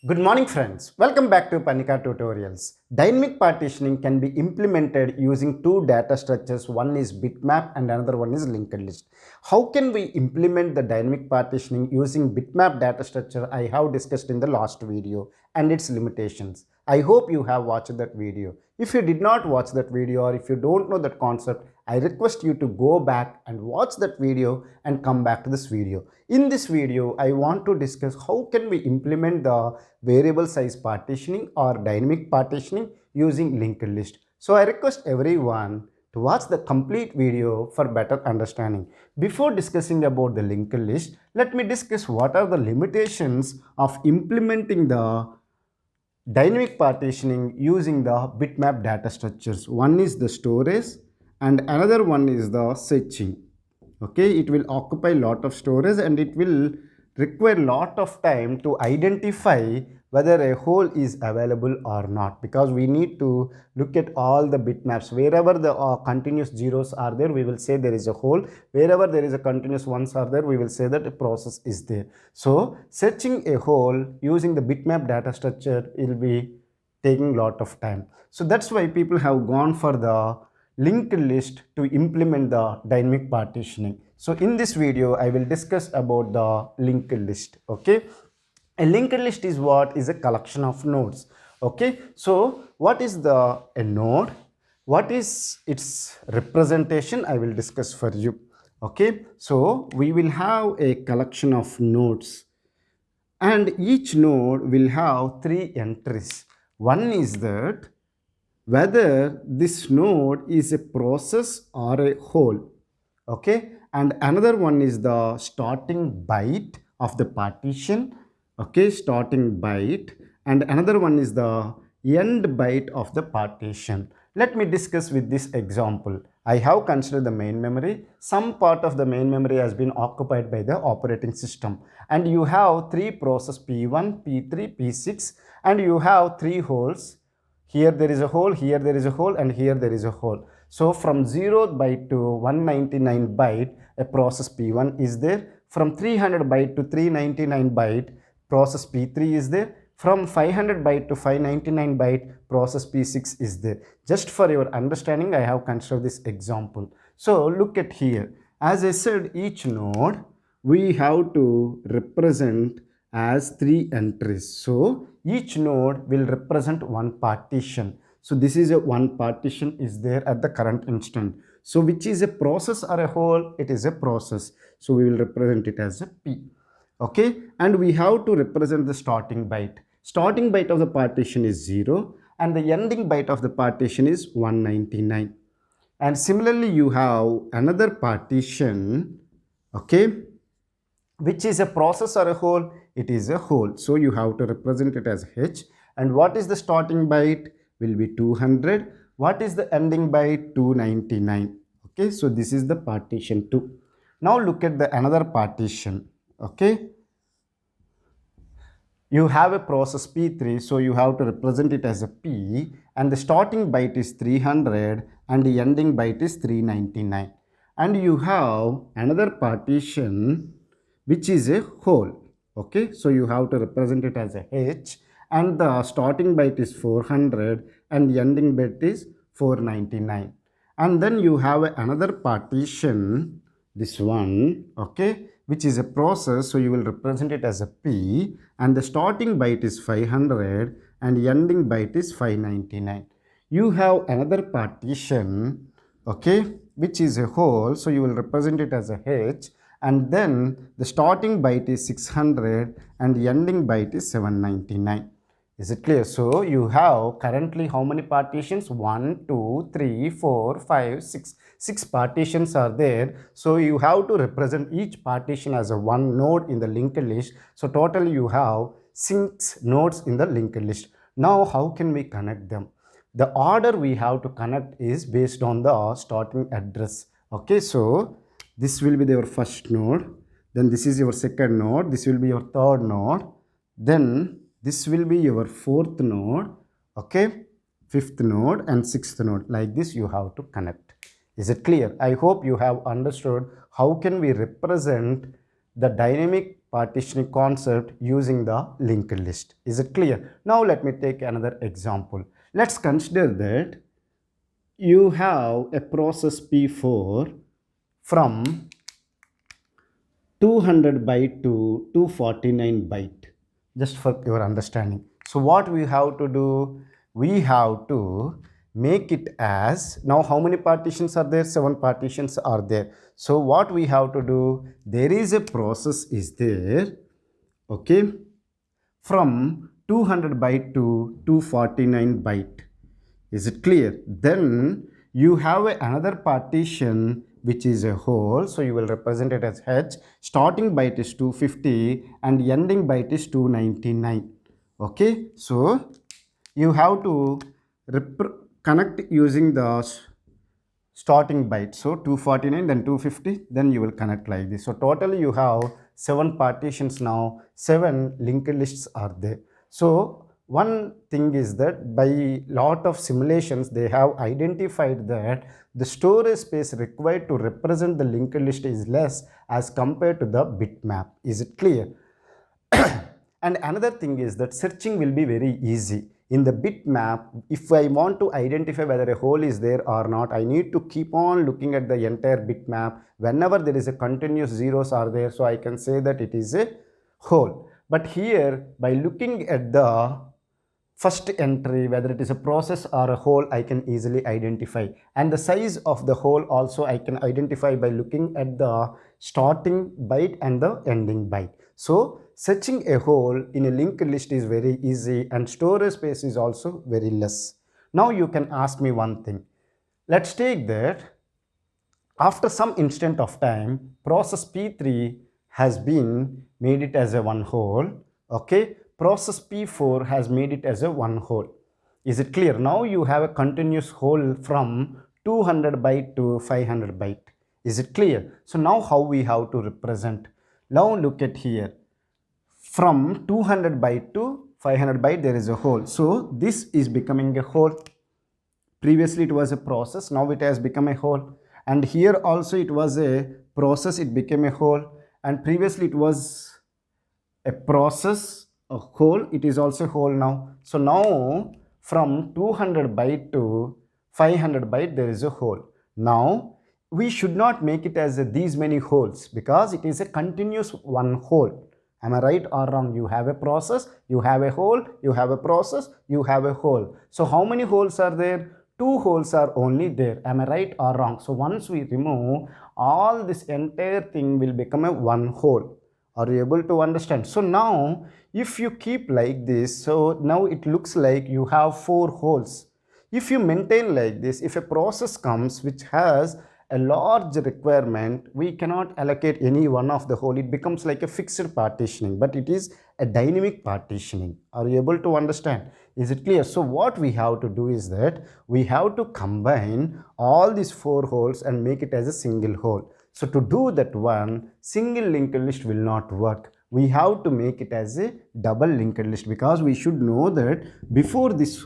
Good morning friends, welcome back to Panika Tutorials. Dynamic partitioning can be implemented using two data structures. One is bitmap and another one is linked list. How can we implement the dynamic partitioning using bitmap data structure? I have discussed in the last video and its limitations. I hope you have watched that video. If you did not watch that video or if you don't know that concept, I request you to go back and watch that video and come back to this video. In this video, I want to discuss how can we implement the variable size partitioning or dynamic partitioning using linked list. So I request everyone to watch the complete video for better understanding. Before discussing about the linked list, let me discuss what are the limitations of implementing the dynamic partitioning using the bitmap data structures. One is the storage and another one is the searching. Okay, it will occupy lot of storage and it will require lot of time to identify whether a hole is available or not, because we need to look at all the bitmaps. Wherever the continuous zeros are there, we will say there is a hole. Wherever there is a continuous ones are there, we will say that a process is there. So searching a hole using the bitmap data structure will be taking lot of time. So that's why people have gone for the linked list to implement the dynamic partitioning. So in this video, I will discuss about the linked list. Okay, a linked list is what? Is a collection of nodes. Okay, so what is a node? What is its representation? I will discuss for you. Okay, so we will have a collection of nodes and each node will have three entries. One is that whether this node is a process or a whole. Okay, and another one is the starting byte of the partition. Okay, starting byte, and another one is the end byte of the partition. Let me discuss with this example. I have considered the main memory. Some part of the main memory has been occupied by the operating system, and you have three processes P1, P3, P6, and you have three holes. Here there is a hole, here there is a hole, and here there is a hole. So from 0th byte to 199 byte, a process P1 is there. From 300 byte to 399 byte, process P3 is there. From 500 byte to 599 byte, process P6 is there. Just for your understanding, I have considered this example. So look at here. As I said, each node we have to represent as three entries. So each node will represent one partition. So this is a one partition is there at the current instant. So which is a process or a whole? It is a process. So we will represent it as a P. Okay, and we have to represent the starting byte. Starting byte of the partition is 0 and the ending byte of the partition is 199. And similarly, you have another partition, okay, which is a process or a whole? It is a whole. So you have to represent it as H. And what is the starting byte? Will be 200. What is the ending byte? 299. Okay, so this is the partition 2. Now look at the another partition. Okay, you have a process P3, so you have to represent it as a P, and the starting byte is 300 and the ending byte is 399. And you have another partition which is a whole. Okay, so you have to represent it as a H, and the starting byte is 400 and the ending byte is 499. And then you have another partition, this one, okay, which is a process, so you will represent it as a P, and the starting byte is 500 and the ending byte is 599. You have another partition, okay, which is a whole, so you will represent it as a H, and then the starting byte is 600 and the ending byte is 799. Is it clear? So you have currently how many partitions? 1, 2, 3, 4, 5, 6. 6 partitions are there. So you have to represent each partition as a one node in the linked list. So totally you have 6 nodes in the linked list. Now how can we connect them? The order we have to connect is based on the starting address. Okay, so this will be your first node. Then this is your second node. This will be your third node. Then this will be your fourth node, okay, fifth node and sixth node. Like this you have to connect. Is it clear? I hope you have understood how can we represent the dynamic partitioning concept using the linked list. Is it clear? Now let me take another example. Let's consider that you have a process P4 from 200 byte to 249 byte, just for your understanding. So what we have to do, we have to make it as, now how many partitions are there? 7 partitions are there. So what we have to do, there is a process is there, okay, from 200 byte to 249 byte. Is it clear? Then you have another partition which is a whole, so you will represent it as H. Starting byte is 250 and ending byte is 299. Okay, so you have to connect using the starting byte. So 249, then 250, then you will connect like this. So totally you have 7 partitions now, 7 linked lists are there. So one thing is that by lot of simulations, they have identified that the storage space required to represent the linked list is less as compared to the bitmap. Is it clear? And another thing is that searching will be very easy. In the bitmap, if I want to identify whether a hole is there or not, I need to keep on looking at the entire bitmap. Whenever there is a continuous zeros are there, so I can say that it is a hole. But here, by looking at the first entry, whether it is a process or a hole, I can easily identify. And the size of the hole also I can identify by looking at the starting byte and the ending byte. So searching a hole in a linked list is very easy and storage space is also very less. Now you can ask me one thing. Let's take that after some instant of time, process P3 has been made it as a one hole. Okay, process P4 has made it as a one hole. Is it clear? Now you have a continuous hole from 200 byte to 500 byte. Is it clear? So now how we have to represent? Now look at here. From 200 byte to 500 byte there is a hole. So this is becoming a hole. Previously it was a process, now it has become a hole. And here also it was a process, it became a hole. And previously it was a process, a hole, it is also a hole now. So now from 200 byte to 500 byte there is a hole. Now we should not make it as these many holes because it is a continuous one hole. Am I right or wrong? You have a process, you have a hole, you have a process, you have a hole. So how many holes are there? 2 holes are only there. Am I right or wrong? So once we remove, all this entire thing will become a one hole. Are you able to understand? So now if you keep like this, so now it looks like you have 4 holes. If you maintain like this, if a process comes which has a large requirement, we cannot allocate any one of the hole. It becomes like a fixed partitioning, but it is a dynamic partitioning. Are you able to understand? Is it clear? So what we have to do is that we have to combine all these 4 holes and make it as a single hole. So to do that one, single linked list will not work. We have to make it as a double linked list because we should know that before this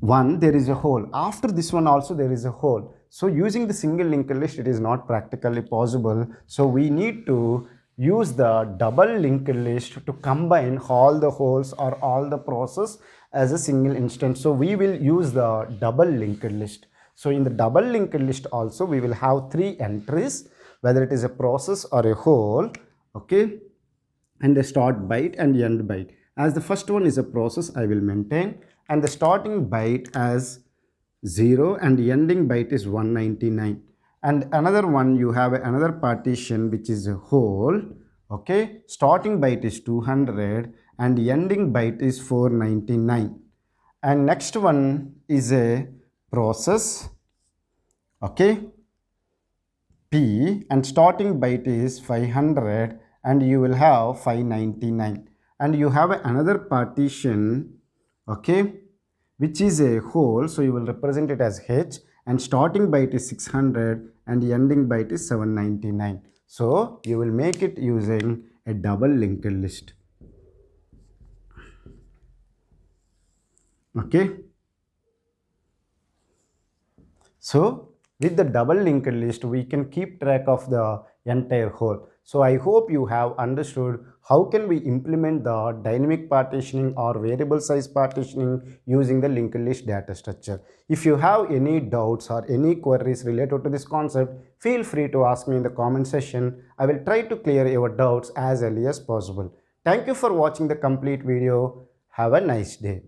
one there is a hole, after this one also there is a hole. So using the single linked list it is not practically possible. So we need to use the double linked list to combine all the holes or all the process as a single instance. So we will use the double linked list. So in the double linked list also we will have 3 entries, whether it is a process or a hole, okay, and the start byte and end byte. As the first one is a process, I will maintain, and the starting byte as 0 and the ending byte is 199. And another one, you have another partition which is a hole, okay, starting byte is 200 and the ending byte is 499. And next one is a process, okay, P, and starting byte is 500 and you will have 599. And you have another partition, okay, which is a hole, so you will represent it as H, and starting byte is 600 and the ending byte is 799. So you will make it using a double linked list. Okay. So with the double linked list, we can keep track of the entire hole. So I hope you have understood how can we implement the dynamic partitioning or variable size partitioning using the linked list data structure. If you have any doubts or any queries related to this concept, feel free to ask me in the comment section. I will try to clear your doubts as early as possible. Thank you for watching the complete video. Have a nice day.